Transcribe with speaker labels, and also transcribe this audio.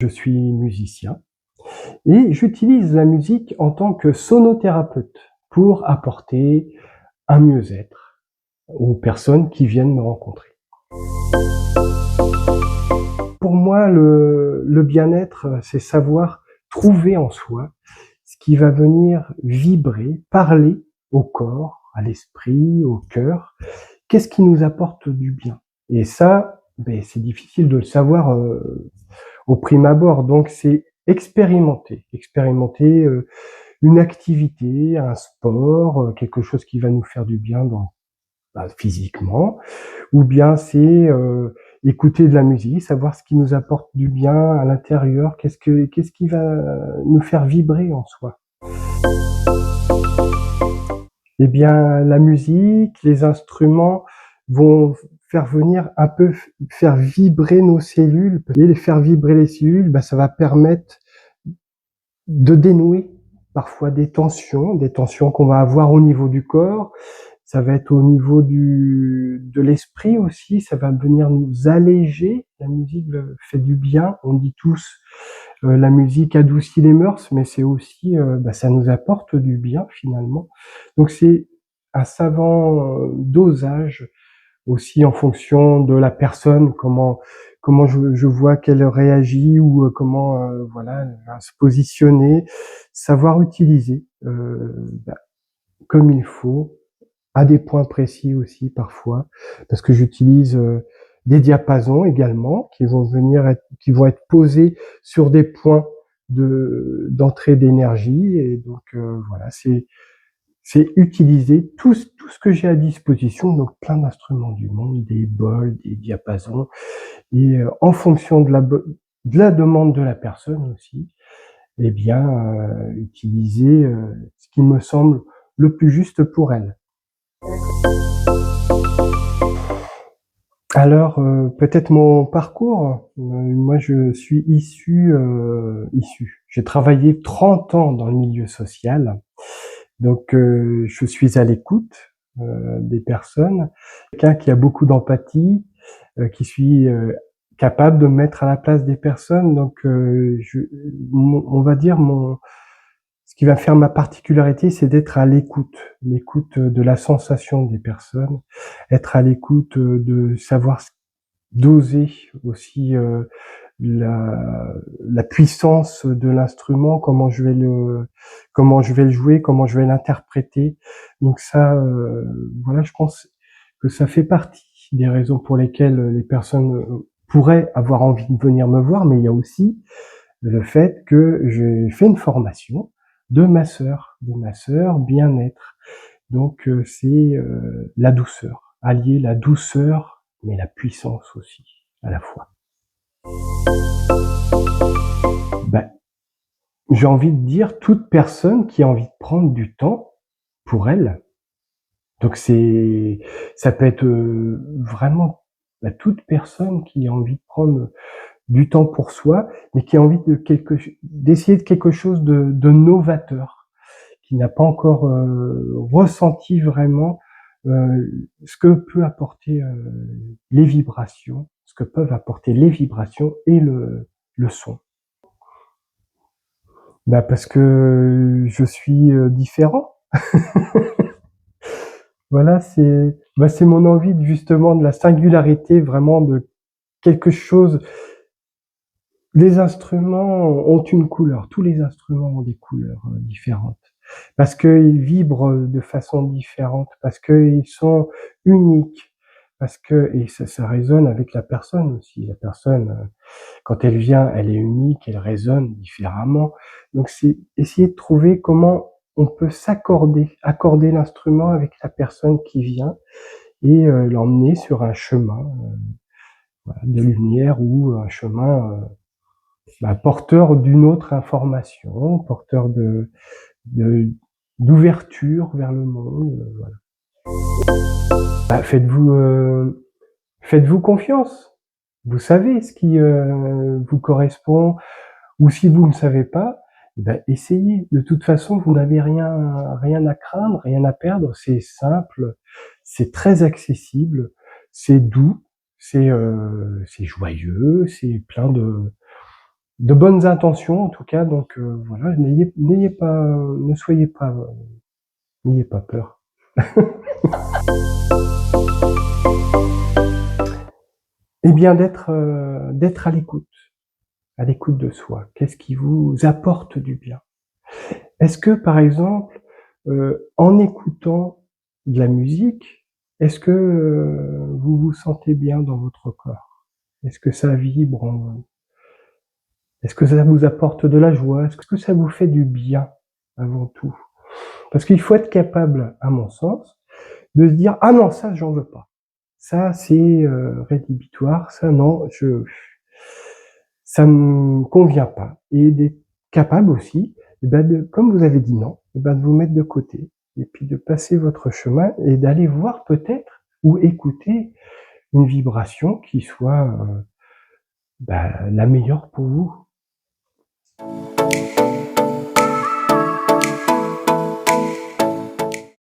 Speaker 1: Je suis musicien et j'utilise la musique en tant que sonothérapeute pour apporter un mieux-être aux personnes qui viennent me rencontrer. Pour moi, le bien-être, c'est savoir trouver en soi ce qui va venir vibrer, parler au corps, à l'esprit, au cœur. Qu'est-ce qui nous apporte du bien? Et ça, c'est difficile de le savoir au prime abord. Donc c'est expérimenter une activité, un sport, quelque chose qui va nous faire du bien physiquement, ou bien c'est écouter de la musique, savoir ce qui nous apporte du bien à l'intérieur, qu'est-ce qui va nous faire vibrer en soi. Eh bien, la musique, les instruments vont faire vibrer nos cellules, et les faire vibrer les cellules, ça va permettre de dénouer parfois des tensions qu'on va avoir au niveau du corps. Ça va être au niveau de l'esprit aussi, ça va venir nous alléger. La musique fait du bien. On dit tous la musique adoucit les mœurs, mais c'est aussi ça nous apporte du bien finalement. Donc c'est un savant dosage aussi en fonction de la personne, comment je vois qu'elle réagit ou comment voilà elle va se positionner, savoir utiliser comme il faut à des points précis aussi parfois, parce que j'utilise des diapasons également qui vont être posés sur des points d'entrée d'énergie, et donc voilà, c'est utiliser tout ce que j'ai à disposition, donc plein d'instruments du monde, des bols, des diapasons, et en fonction de la demande de la personne aussi, eh bien utiliser ce qui me semble le plus juste pour elle. Alors, peut-être mon parcours. Moi, je suis issu. J'ai travaillé 30 ans dans le milieu social, donc je suis à l'écoute des personnes. Quelqu'un qui a beaucoup d'empathie, qui suis capable de me mettre à la place des personnes. Donc, on va dire ce qui va faire ma particularité, c'est d'être à l'écoute de la sensation des personnes, être à l'écoute de savoir doser aussi la puissance de l'instrument, comment je vais le jouer, comment je vais l'interpréter. Donc ça, voilà, je pense que ça fait partie des raisons pour lesquelles les personnes pourraient avoir envie de venir me voir, mais il y a aussi le fait que j'ai fait une formation de masseur bien-être. Donc c'est la douceur, allier la douceur mais la puissance aussi à la fois. J'ai envie de dire toute personne qui a envie de prendre du temps pour elle. Donc ça peut être vraiment toute personne qui a envie de prendre du temps pour soi, mais qui a envie d'essayer de quelque chose de novateur, qui n'a pas encore ressenti vraiment ce que peut apporter les vibrations, ce que peuvent apporter les vibrations et le son. Parce que je suis différent. Voilà, c'est mon envie justement de la singularité, vraiment de quelque chose. Les instruments ont une couleur, tous les instruments ont des couleurs différentes, parce qu'ils vibrent de façon différente, parce qu'ils sont uniques, et ça résonne avec la personne aussi. La personne, quand elle vient, elle est unique, elle résonne différemment. Donc c'est essayer de trouver comment on peut accorder l'instrument avec la personne qui vient, et l'emmener sur un chemin de lumière, ou un chemin porteur d'une autre information, porteur d'ouverture vers le monde. Voilà. Faites-vous confiance. Vous savez ce qui vous correspond, ou si vous ne savez pas, essayez. De toute façon, vous n'avez rien à craindre, rien à perdre. C'est simple, c'est très accessible, c'est doux, c'est joyeux, c'est plein de bonnes intentions en tout cas. Donc voilà, n'ayez pas, ne soyez pas, n'ayez pas peur. Eh bien d'être à l'écoute de soi. Qu'est-ce qui vous apporte du bien? Est-ce que par exemple, en écoutant de la musique, est-ce que vous vous sentez bien dans votre corps? Est-ce que ça vibre en vous? Est-ce que ça vous apporte de la joie? Est-ce que ça vous fait du bien avant tout? Parce qu'il faut être capable, à mon sens, de se dire ah non ça j'en veux pas, ça c'est rédhibitoire, ça non ça me convient pas, et d'être capable aussi, comme vous avez dit non, de vous mettre de côté et puis de passer votre chemin et d'aller voir peut-être ou écouter une vibration qui soit la meilleure pour vous.